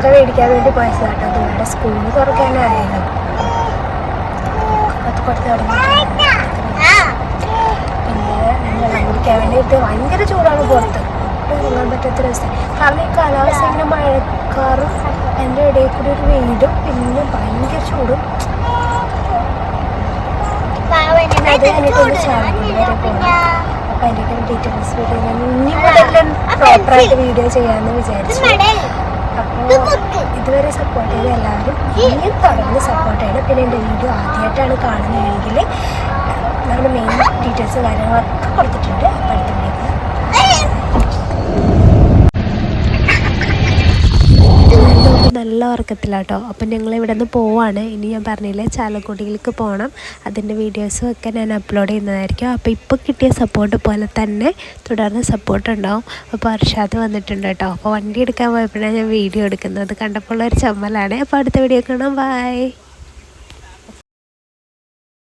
ബുക്കൊക്കെ മേടിക്കാൻ വേണ്ടി പോയത് കേട്ടോ. അതുകൊണ്ട് സ്കൂൾ തുറക്കാനായല്ലോ. കൊടുത്ത് തുടങ്ങിയിട്ടുണ്ട്. പിന്നെ വെള്ളം കുടിക്കാൻ വേണ്ടിയിട്ട് ഭയങ്കര ചൂടാണ് പുറത്ത്, ഒട്ടും ഇറങ്ങാൻ പറ്റാത്ത അവസ്ഥ. കാരണം ഈ കാലാവസ്ഥ ഇങ്ങനെ മഴക്കാറും അതിൻ്റെ ഇടയിൽ കൂടി ഒരു വെയിലും പിന്നെ ഭയങ്കര ചൂടും. അത് കഴിഞ്ഞിട്ടൊന്ന് ചാലക്കുടി വരെ പോകണം. അപ്പം അതിൻ്റെയൊക്കെ ഡീറ്റെയിൽസ് വീഡിയോ ഞാൻ ഇനി മുതൽ പ്രോപ്പറായിട്ട് വീഡിയോ ചെയ്യാമെന്ന് വിചാരിച്ചു. അപ്പോൾ ഇതുവരെ സപ്പോർട്ട് ചെയ്ത എല്ലാവരും ഇനിയും തുടർന്ന് സപ്പോർട്ട് ചെയ്യണം. പിന്നെ എൻ്റെ വീഡിയോ ആദ്യമായിട്ടാണ് കാണുന്നതെങ്കിൽ നമ്മൾ മെയിൻ ഡീറ്റെയിൽസും കാര്യങ്ങളൊക്കെ കൊടുത്തിട്ടുണ്ട്. അപ്പോൾ അടുത്ത വീഡിയോ നല്ല ഉറക്കത്തിലാട്ടോ. അപ്പം ഞങ്ങൾ ഇവിടെ നിന്ന് പോവാണ്. ഇനി ഞാൻ പറഞ്ഞില്ലേ ചാലക്കുടിയിലേക്ക് പോകണം. അതിൻ്റെ വീഡിയോസും ഒക്കെ ഞാൻ അപ്ലോഡ് ചെയ്യുന്നതായിരിക്കും. അപ്പോൾ ഇപ്പോൾ കിട്ടിയ സപ്പോർട്ട് പോലെ തന്നെ തുടർന്ന് സപ്പോർട്ട് ഉണ്ടാവും. അപ്പോൾ അർഷാദ് വന്നിട്ടുണ്ട് കേട്ടോ. അപ്പോൾ വണ്ടി എടുക്കാൻ പോയപ്പോഴാണ് ഞാൻ വീഡിയോ എടുക്കുന്നത്. കണ്ടപ്പോൾ ഒരു ചമ്മലാണ്. അപ്പോൾ അടുത്ത വീഡിയോ കാണാം. ബൈ.